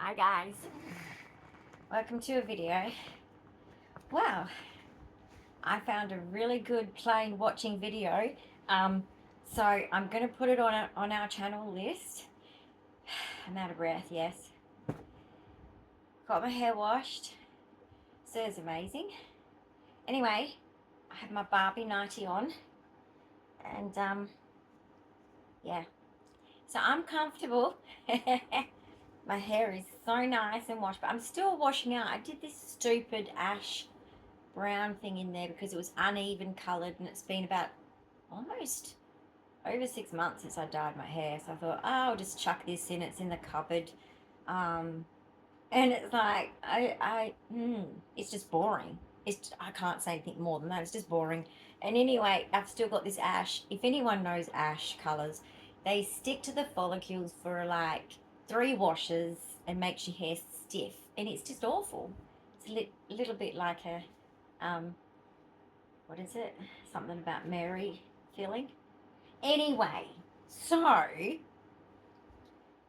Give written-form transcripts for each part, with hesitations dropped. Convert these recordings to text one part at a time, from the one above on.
Hi guys, welcome to a video. Wow, I found a really good plain watching video. So I'm going to put it on our channel list. I'm out of breath, yes. Got my hair washed. So it's amazing. Anyway, I have my Barbie nightie on. And yeah, so I'm comfortable. My hair is so nice and washed, but I'm still washing out. I did this stupid ash brown thing in there because it was uneven coloured, and it's been about almost over 6 months since I dyed my hair. So I thought, oh, I'll just chuck this in. It's in the cupboard. And it's like, it's just boring. I can't say anything more than that. It's just boring. And anyway, I've still got this ash. If anyone knows ash colours, they stick to the follicles for like 3 washes and makes your hair stiff. And it's just awful. It's a little bit like a, what is it? Something about Mary feeling. Anyway, so my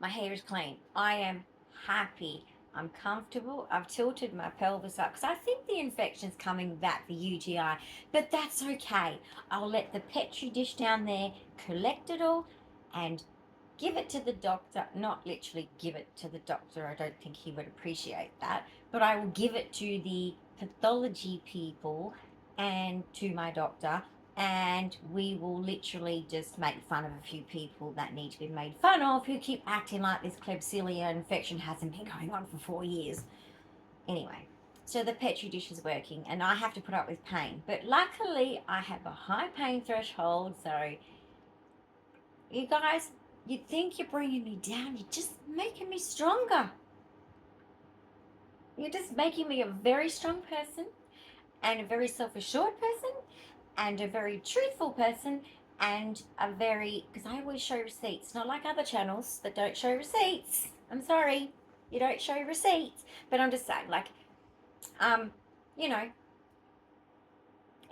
hair is clean. I am happy. I'm comfortable. I've tilted my pelvis up because I think the infection's coming back, the UTI, but that's okay. I'll let the Petri dish down there collect it all and give it to the doctor. Not literally give it to the doctor. I don't think he would appreciate that, but I will give it to the pathology people and to my doctor, and we will literally just make fun of a few people that need to be made fun of, who keep acting like this Klebsiella infection hasn't been going on for 4 years. Anyway, so the Petri dish is working, and I have to put up with pain. But luckily, I have a high pain threshold, so you guys, you think you're bringing me down, you're just making me stronger. You're just making me a very strong person, and a very self-assured person, and a very truthful person, and a very, because I always show receipts, not like other channels that don't show receipts. I'm sorry, you don't show receipts, but I'm just saying, like, you know,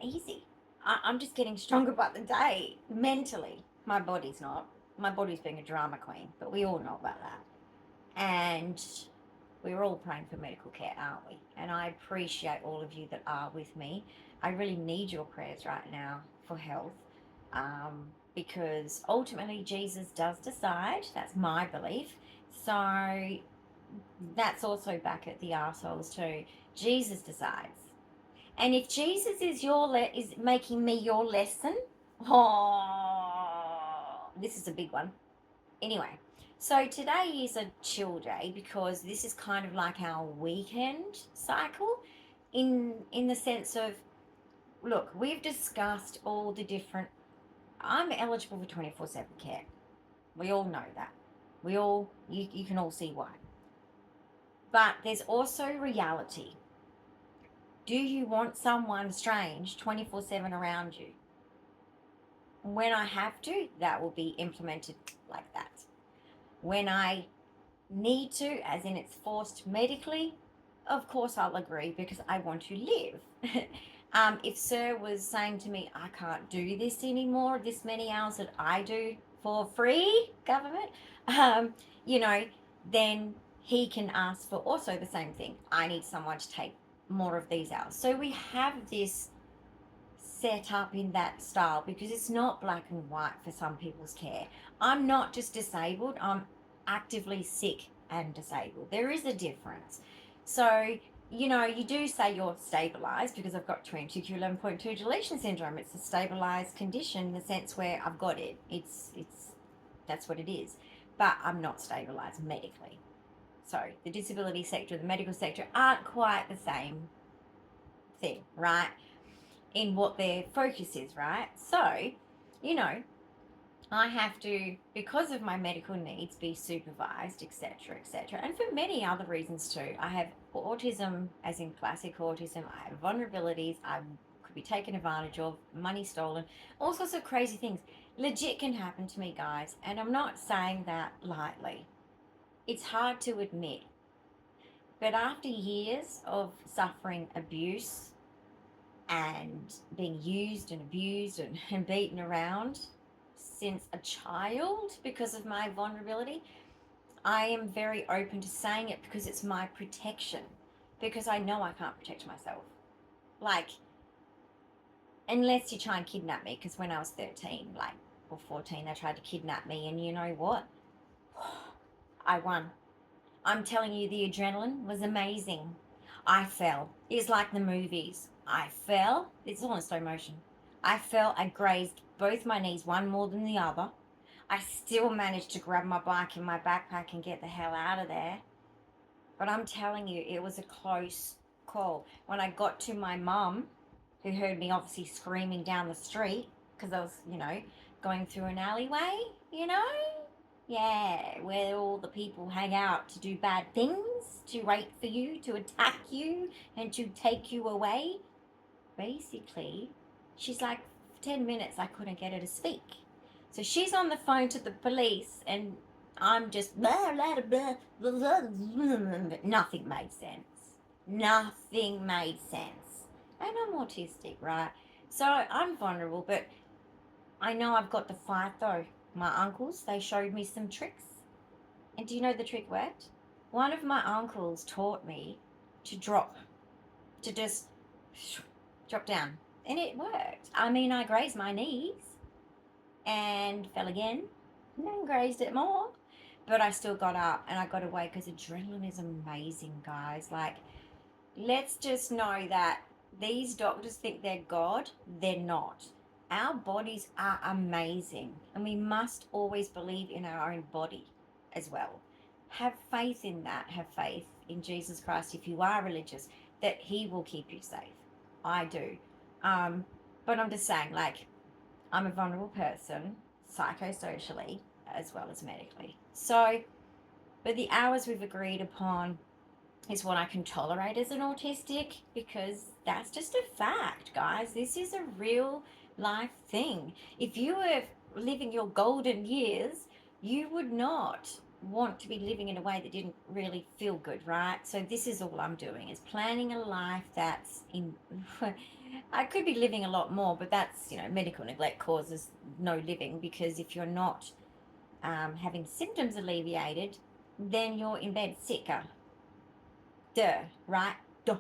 easy. I'm just getting stronger by the day, mentally. My body's not. My body's being a drama queen, but we all know about that. And we're all praying for medical care, aren't we? And I appreciate all of you that are with me. I really need your prayers right now for health, because ultimately Jesus does decide. That's my belief. So that's also back at the arseholes too. Jesus decides. And if Jesus is is making me your lesson, oh, this is a big one. Anyway, so today is a chill day because this is kind of like our weekend cycle, in the sense of, look, we've discussed all the different. I'm eligible for 24/7 care. We all know that. You can all see why. But there's also reality. Do you want someone strange 24/7 around you? When I have to, that will be implemented like that. When I need to, as in it's forced medically, of course I'll agree because I want to live. If Sir was saying to me, I can't do this anymore, this many hours that I do for free, government, you know, then he can ask for also the same thing. I need someone to take more of these hours. So we have this set up in that style because it's not black and white for some people's care. I'm not just disabled, I'm actively sick and disabled. There is a difference. So, you know, you do say you're stabilized because I've got 22q11.2 deletion syndrome. It's a stabilized condition in the sense where I've got it. It's that's what it is. But I'm not stabilized medically. So the disability sector, the medical sector aren't quite the same thing, right? In what their focus is, right? So, you know, I have to, because of my medical needs, be supervised, etc., etc., and for many other reasons too. I have autism, as in classic autism. I have vulnerabilities. I could be taken advantage of, money stolen, all sorts of crazy things. Legit can happen to me, guys, and I'm not saying that lightly. It's hard to admit, but after years of suffering abuse and being used and abused and beaten around since a child because of my vulnerability, I am very open to saying it because it's my protection. Because I know I can't protect myself. Like, unless you try and kidnap me, because when I was 13, like, or 14, they tried to kidnap me, and you know what? I won. I'm telling you, the adrenaline was amazing. I fell. It's like the movies. I fell. It's all in slow motion. I fell. I grazed both my knees, one more than the other. I still managed to grab my bike in my backpack and get the hell out of there. But I'm telling you, it was a close call. When I got to my mum, who heard me obviously screaming down the street, because I was, going through an alleyway, you know? Yeah, where all the people hang out to do bad things, to wait for you, to attack you, and to take you away. Basically, she's like, 10 minutes I couldn't get her to speak. So she's on the phone to the police, and I'm just blah, blah, blah, blah, blah, blah. Nothing made sense. Nothing made sense. And I'm autistic, right? So I'm vulnerable, but I know I've got the fight though. My uncles, they showed me some tricks. And do you know the trick worked? One of my uncles taught me to drop, to just drop down. And it worked. I mean, I grazed my knees and fell again and then grazed it more. But I still got up and I got away because adrenaline is amazing, guys. Like, let's just know that these doctors think they're God. They're not. Our bodies are amazing, and we must always believe in our own body as well. Have faith in that. Have faith in Jesus Christ if you are religious, that he will keep you safe. I do. But I'm just saying, like, I'm a vulnerable person, psychosocially as well as medically. So, but the hours we've agreed upon is what I can tolerate as an autistic, because that's just a fact, guys. This is a real life thing. If you were living your golden years, you would not want to be living in a way that didn't really feel good, right? So this is all I'm doing, is planning a life that's in I could be living a lot more, but that's, medical neglect causes no living, because if you're not having symptoms alleviated, then you're in bed sicker. Duh, right? Duh.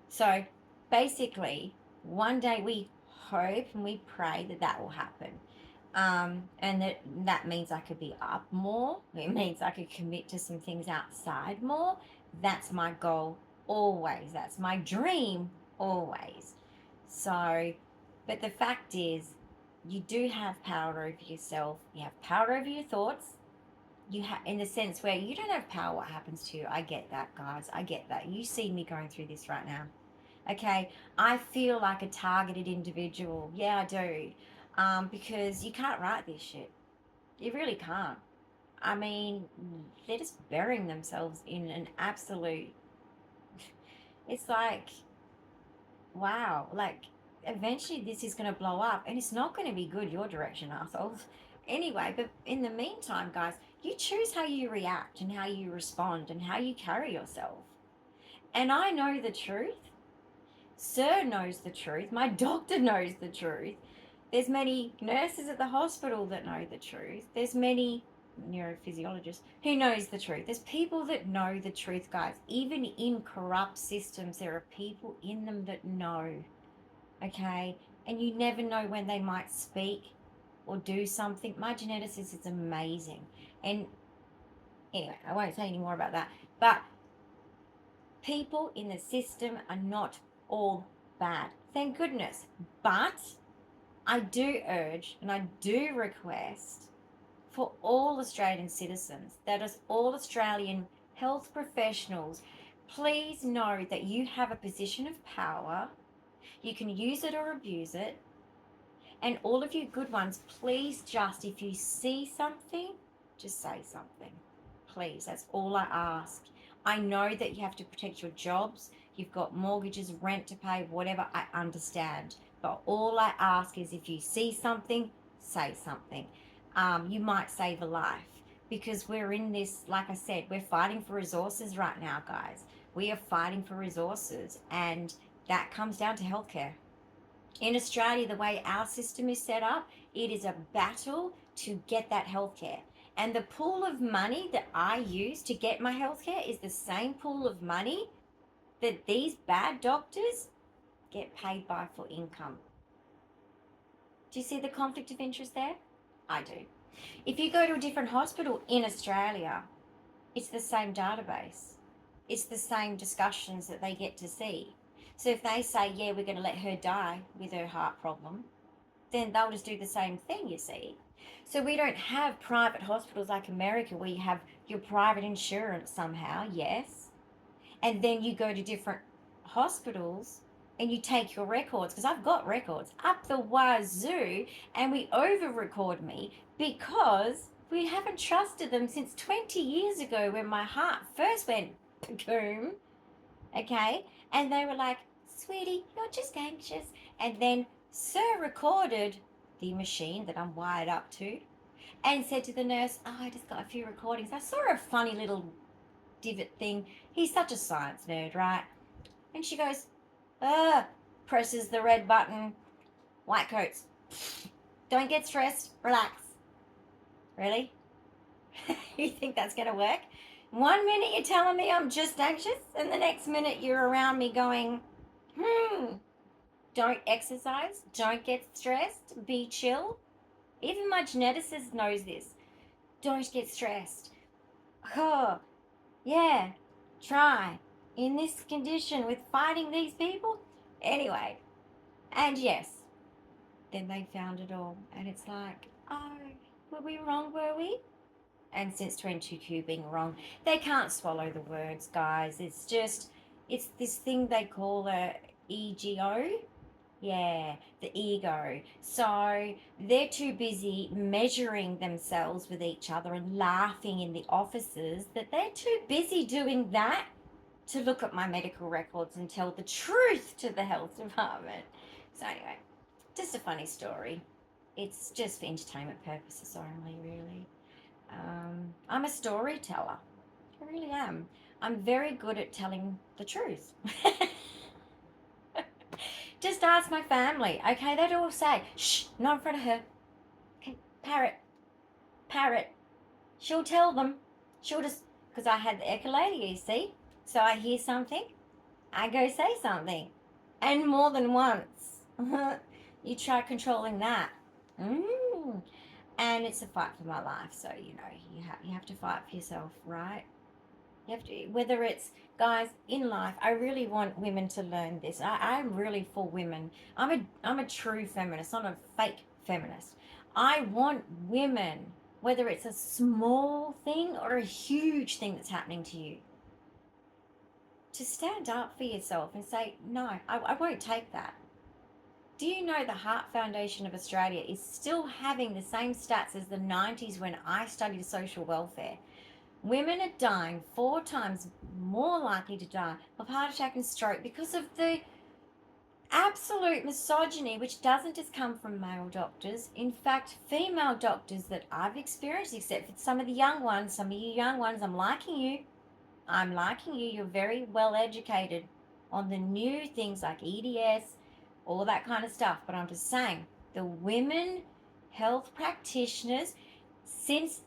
So basically, one day we hope and we pray that that will happen. And that means I could be up more. It means I could commit to some things outside more. That's my goal always. That's my dream always. So, but the fact is, you do have power over yourself. You have power over your thoughts. You have, in the sense where you don't have power what happens to you. I get that, guys. I get that. You see me going through this right now. Okay, I feel like a targeted individual. Yeah, I do. Because you can't write this shit. You really can't. I mean, they're just burying themselves in an absolute. It's like, wow. Like, eventually this is going to blow up, and it's not going to be good your direction, assholes. Anyway, but in the meantime, guys, you choose how you react and how you respond and how you carry yourself. And I know the truth. Sir knows the truth. My doctor knows the truth. There's many nurses at the hospital that know the truth. There's many neurophysiologists who knows the truth. There's people that know the truth, guys. Even in corrupt systems, there are people in them that know. Okay? And you never know when they might speak or do something. My geneticist is amazing. And anyway, I won't say any more about that. But people in the system are not all bad. Thank goodness. But I do urge and I do request for all Australian citizens, that is all Australian health professionals, please know that you have a position of power. You can use it or abuse it. And all of you good ones, please just, if you see something, just say something. Please, that's all I ask. I know that you have to protect your jobs. You've got mortgages, rent to pay, whatever, I understand. But all I ask is if you see something, say something. You might save a life, because we're in this, like I said, we're fighting for resources right now, guys. We are fighting for resources, and that comes down to healthcare. In Australia, the way our system is set up, it is a battle to get that healthcare. And the pool of money that I use to get my healthcare is the same pool of money that these bad doctors get paid by for income. Do you see the conflict of interest there? I do. If you go to a different hospital in Australia, it's the same database. It's the same discussions that they get to see. So if they say, yeah, we're going to let her die with her heart problem, then they'll just do the same thing, you see. So we don't have private hospitals like America where you have your private insurance somehow, yes. And then you go to different hospitals and you take your records, because I've got records up the wazoo, and we over record me because we haven't trusted them since 20 years ago when my heart first went boom, okay? And they were like, sweetie, you're just anxious. And then Sir recorded the machine that I'm wired up to and said to the nurse, oh, I just got a few recordings. I saw a funny little divot thing. He's such a science nerd, right? And she goes, presses the red button. White coats. Don't get stressed. Relax. Really? You think that's going to work? 1 minute you're telling me I'm just anxious, and the next minute you're around me going, don't exercise, don't get stressed, be chill. Even my geneticist knows this. Don't get stressed. Oh, yeah, try. In this condition with fighting these people? Anyway, and yes, then they found it all. And it's like, oh, were we wrong, were we? And since 22Q being wrong, they can't swallow the words, guys. It's this thing they call a EGO. Yeah, the ego. So they're too busy measuring themselves with each other and laughing in the offices that they're too busy doing that to look at my medical records and tell the truth to the health department. So anyway, just a funny story. It's just for entertainment purposes only, really. I'm a storyteller. I really am. I'm very good at telling the truth. Just ask my family, okay? They'd all say, shh, not in front of her. Okay, parrot. She'll tell them. She'll just, because I had the echolalia, you see? So I hear something, I go say something. And more than once. You try controlling that. And it's a fight for my life. So, you have to fight for yourself, right? You have to, whether it's, guys, in life, I really want women to learn this. I'm really for women. I'm a true feminist, not a fake feminist. I want women, whether it's a small thing or a huge thing that's happening to you, to stand up for yourself and say, no, I won't take that. Do you know the Heart Foundation of Australia is still having the same stats as the 90s when I studied social welfare? Women are dying 4 times more likely to die of heart attack and stroke because of the absolute misogyny, which doesn't just come from male doctors. In fact, female doctors that I've experienced, except for some of the young ones, some of you young ones, I'm liking you. You're very well educated on the new things like EDS, all that kind of stuff. But I'm just saying, the women health practitioners, since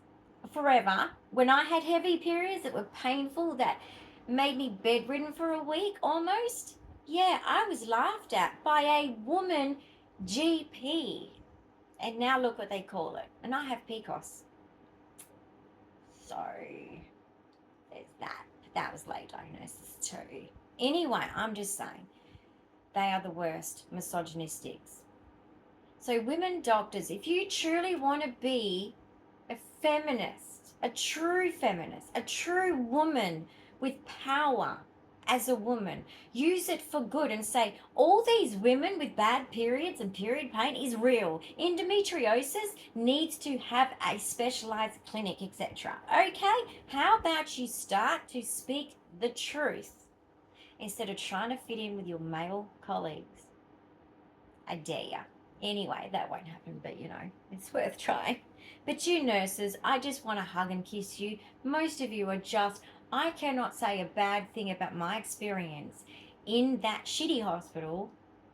forever, when I had heavy periods that were painful, that made me bedridden for a week almost, yeah, I was laughed at by a woman GP. And now look what they call it. And I have PCOS. So there's that. That was late diagnosis too. Anyway, I'm just saying, they are the worst misogynistics. So women doctors, if you truly want to be a feminist, a true woman with power as a woman, use it for good and say, all these women with bad periods and period pain is real. Endometriosis needs to have a specialized clinic, etc. Okay? How about you start to speak the truth instead of trying to fit in with your male colleagues? I dare ya. Anyway, that won't happen, but it's worth trying. But you nurses, I just want to hug and kiss you. Most of you are just, I cannot say a bad thing about my experience in that shitty hospital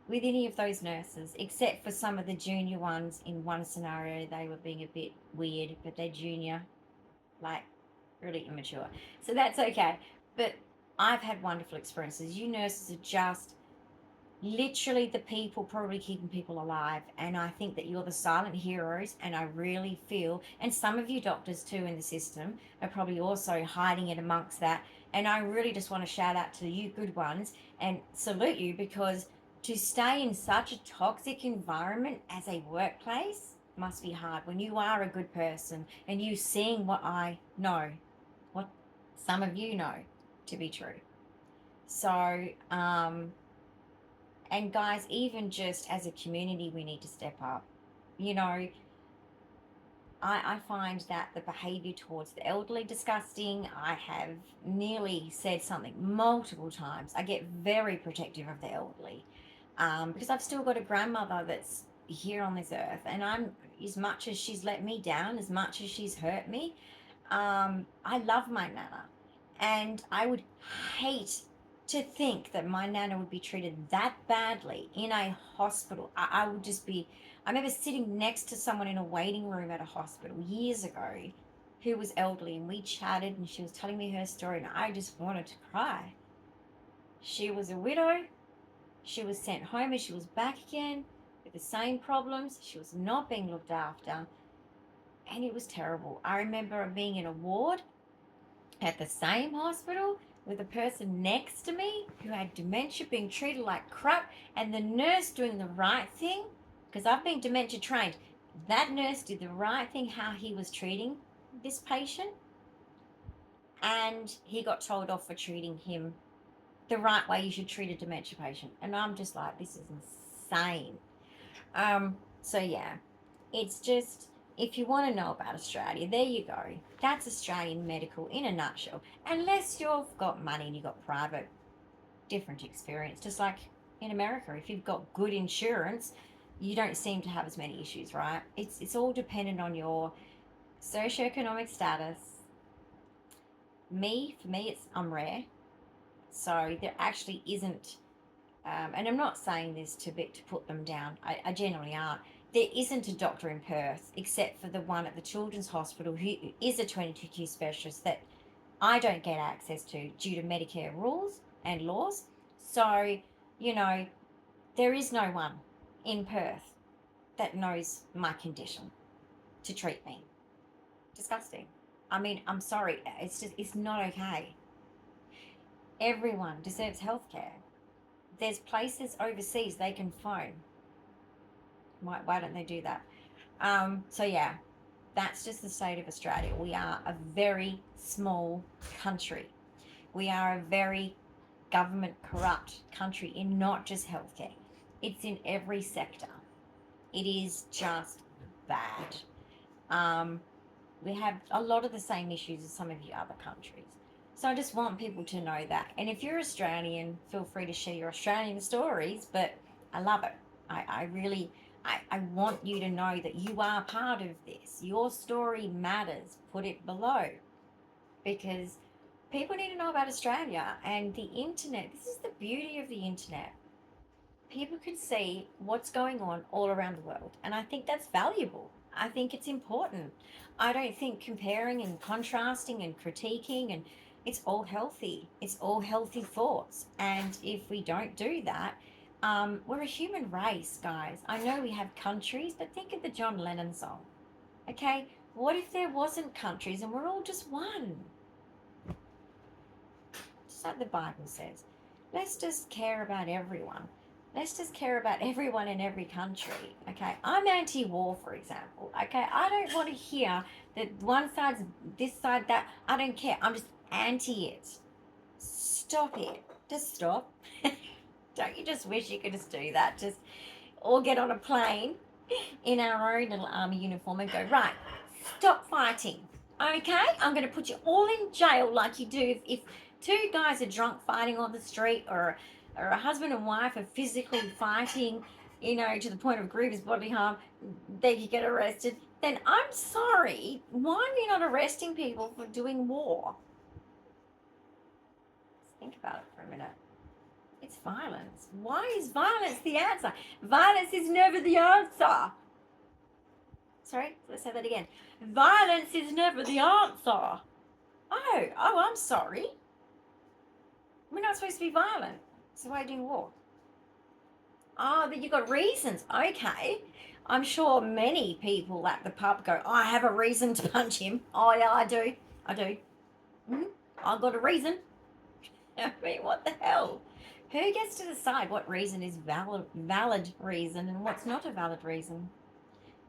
with any of those nurses, except for some of the junior ones. In one scenario, they were being a bit weird, but they're junior. like really immature. So that's okay. But I've had wonderful experiences. You nurses are just literally the people probably keeping people alive. And I think that you're the silent heroes. And I really feel, and some of you doctors too in the system are probably also hiding it amongst that. And I really just want to shout out to you good ones and salute you, because to stay in such a toxic environment as a workplace must be hard when you are a good person and you seeing what I know, what some of you know to be true. So, and guys, even just as a community, we need to step up. You know, I find that the behaviour towards the elderly disgusting. I have nearly said something multiple times. I get very protective of the elderly, because I've still got a grandmother that's here on this earth, and I'm, as much as she's let me down, as much as she's hurt me, I love my nana, and I would hate to think that my nana would be treated that badly in a hospital. I would just be. I remember sitting next to someone in a waiting room at a hospital years ago who was elderly, and we chatted, and she was telling me her story, and I just wanted to cry. She was a widow. She was sent home, and she was back again with the same problems. She was not being looked after, and it was terrible. I remember being in a ward at the same hospital with a person next to me who had dementia, being treated like crap, and the nurse doing the right thing, because I've been dementia trained. That nurse did the right thing how he was treating this patient, and he got told off for treating him the right way you should treat a dementia patient. And I'm just like, this is insane. So yeah, it's just, if you want to know about Australia, there you go. That's Australian medical in a nutshell. Unless you've got money and you've got private, different experience. Just like in America, if you've got good insurance, you don't seem to have as many issues, right? It's all dependent on your socioeconomic status. For me, I'm rare. So there actually isn't, and I'm not saying this to put them down. I generally aren't. There isn't a doctor in Perth except for the one at the Children's Hospital who is a 22q specialist that I don't get access to due to Medicare rules and laws. So, you know, there is no one in Perth that knows my condition to treat me. Disgusting. I mean, I'm sorry. It's not okay. Everyone deserves healthcare. There's places overseas they can phone. Why don't they do that? So yeah, that's just the state of Australia. We are a very small country. We are a very government corrupt country in not just healthcare. It's in every sector. It is just bad. We have a lot of the same issues as some of you other countries. So I just want people to know that. And if you're Australian, feel free to share your Australian stories, but I love it. I really, I want you to know that you are part of this. Your story matters. Put it below, because people need to know about Australia and the internet. This is the beauty of the internet. People can see what's going on all around the world, and I think that's valuable. I think it's important. I don't think comparing and contrasting and critiquing, and it's all healthy. It's all healthy thoughts. And if we don't do that, we're a human race, guys. I know we have countries, but think of the John Lennon song. Okay, what if there wasn't countries and we're all just one? Just like the Bible says. Let's just care about everyone. Let's just care about everyone in every country. Okay, I'm anti-war, for example. Okay, I don't want to hear that one side's this side, that. I don't care. I'm just anti it. Stop it. Just stop. Don't you just wish you could just do that? Just all get on a plane in our own little army uniform and go, right, stop fighting. Okay, I'm going to put you all in jail like you do if two guys are drunk fighting on the street, or a husband and wife are physically fighting, to the point of grievous bodily harm, they could get arrested. Then I'm sorry, why are we not arresting people for doing war? Let's think about it for a minute. It's violence. Why is violence the answer? Violence is never the answer. Sorry, let's say that again. Violence is never the answer. Oh, I'm sorry. We're not supposed to be violent. So why are you doing war? Oh, but you got reasons. Okay. I'm sure many people at the pub go, I have a reason to punch him. Oh, yeah, I do. I do. I've got a reason. I mean, what the hell? Who gets to decide what reason is valid reason and what's not a valid reason?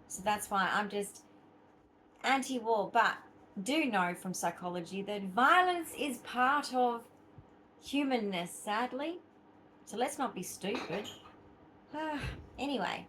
So that's why I'm just anti-war. But do know from psychology that violence is part of humanness, sadly. So let's not be stupid. Anyway,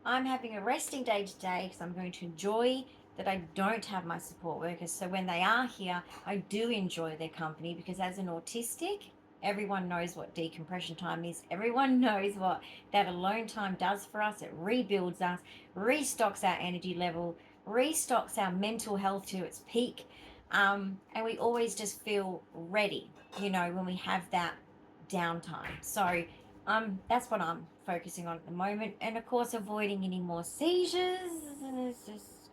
I'm having a resting day today because I'm going to enjoy that I don't have my support workers. So when they are here, I do enjoy their company because as an autistic, everyone knows what decompression time is. Everyone knows what that alone time does for us. It rebuilds us, restocks our energy level, restocks our mental health to its peak. And we always just feel ready, when we have that downtime. So that's what I'm focusing on at the moment. And of course, avoiding any more seizures. It's just,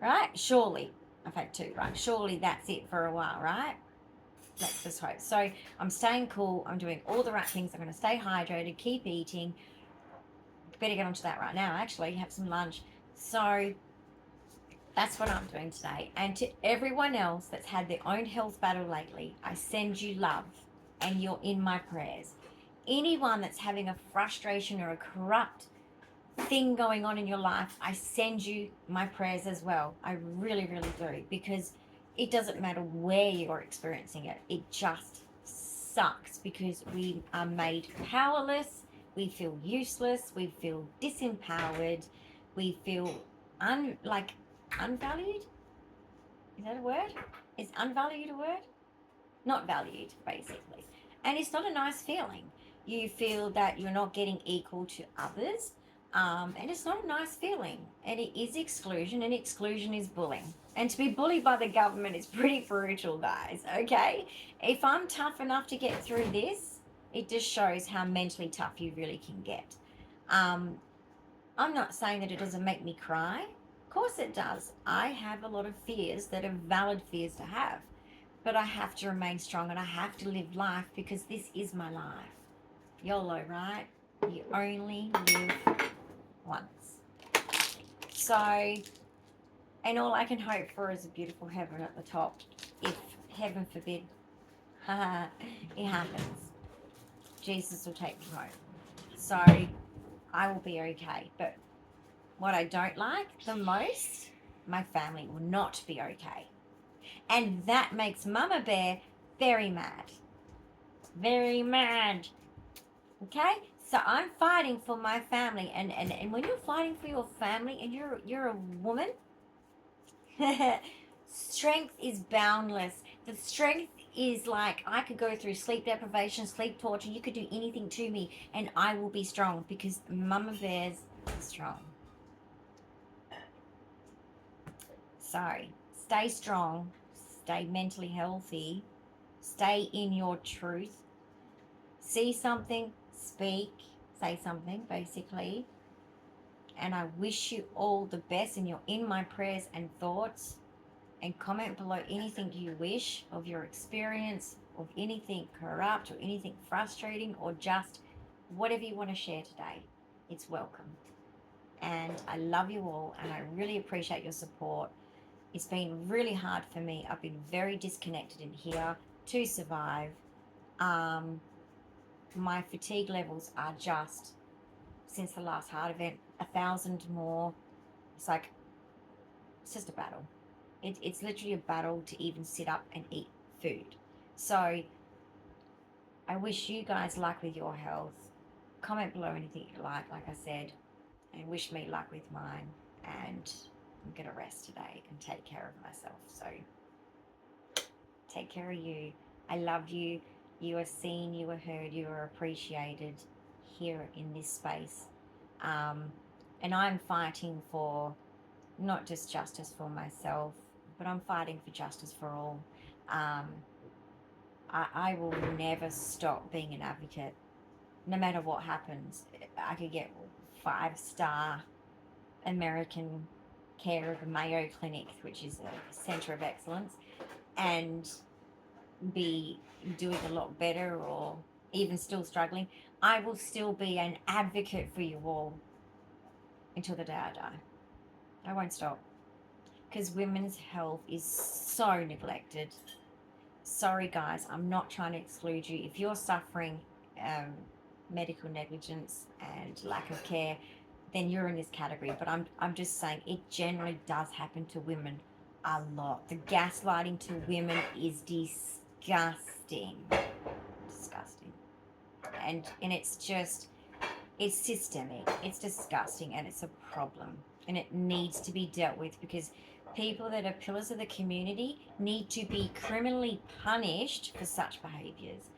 right? Surely. I've had two, right? Surely that's it for a while, right? Let's just hope. So I'm staying cool. I'm doing all the right things. I'm going to stay hydrated, keep eating. Better get onto that right now, actually. Have some lunch. So that's what I'm doing today. And to everyone else that's had their own health battle lately, I send you love and you're in my prayers. Anyone that's having a frustration or a corrupt thing going on in your life, I send you my prayers as well. I really, really do, because it doesn't matter where you're experiencing it. It just sucks because we are made powerless. We feel useless. We feel disempowered. We feel unvalued. Is that a word? Is unvalued a word? Not valued, basically. And it's not a nice feeling. You feel that you're not getting equal to others, and it's not a nice feeling. And it is exclusion, and exclusion is bullying. And to be bullied by the government is pretty brutal, guys, okay? If I'm tough enough to get through this, it just shows how mentally tough you really can get. I'm not saying that it doesn't make me cry. Of course it does. I have a lot of fears that are valid fears to have. But I have to remain strong and I have to live life because this is my life. YOLO, right? You only live once. So, and all I can hope for is a beautiful heaven at the top. If, heaven forbid, it happens, Jesus will take me home. So, I will be okay. But what I don't like the most, my family will not be okay. And that makes Mama Bear very mad. Very mad. Okay? So I'm fighting for my family. And when you're fighting for your family and you're a woman, strength is boundless. The strength is like I could go through sleep deprivation, sleep torture. You could do anything to me and I will be strong because Mama Bear's strong. So stay strong. Stay mentally healthy, stay in your truth, see something, speak, say something, basically. And I wish you all the best, and you're in my prayers and thoughts. And comment below anything you wish of your experience, of anything corrupt or anything frustrating, or just whatever you want to share today. It's welcome. And I love you all, and I really appreciate your support. It's been really hard for me. I've been very disconnected in here to survive. My fatigue levels are just, since the last heart event, 1,000 more. It's just a battle. It's literally a battle to even sit up and eat food. So I wish you guys luck with your health. Comment below anything you like I said, and wish me luck with mine. And I'm going to rest today and take care of myself. So take care of you. I love you. You are seen, you are heard, you are appreciated here in this space. And I'm fighting for not just justice for myself, but I'm fighting for justice for all. I will never stop being an advocate, no matter what happens. I could get 5-star American care of a Mayo Clinic, which is a centre of excellence, and be doing a lot better, or even still struggling, I will still be an advocate for you all until the day I die. I won't stop, because women's health is so neglected. Sorry guys, I'm not trying to exclude you. If you're suffering medical negligence and lack of care, then you're in this category. But I'm just saying it generally does happen to women a lot. The gaslighting to women is disgusting. Disgusting. And it's just, it's systemic, it's disgusting, and it's a problem. And it needs to be dealt with, because people that are pillars of the community need to be criminally punished for such behaviours.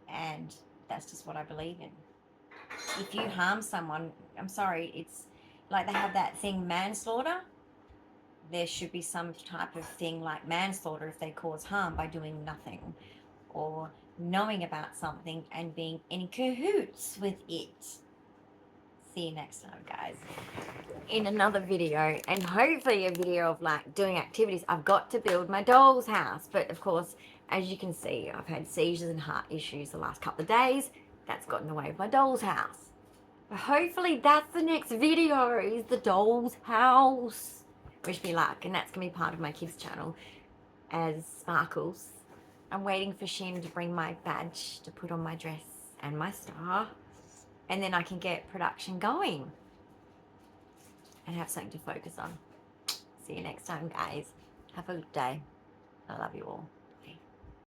And that's just what I believe in. If you harm someone, I'm sorry, it's like they have that thing, manslaughter. There should be some type of thing like manslaughter if they cause harm by doing nothing, or knowing about something and being in cahoots with it. See you next time, guys, in another video, and hopefully a video of like doing activities. I've got to build my doll's house, but of course, as you can see, I've had seizures and heart issues the last couple of days. That's gotten in the way of my doll's house. But hopefully that's the next video, is the doll's house. Wish me luck, and that's gonna be part of my kids channel as Sparkles. I'm waiting for Shin to bring my badge to put on my dress and my star, and then I can get production going and have something to focus on. See you next time, guys. Have a good day. I love you all.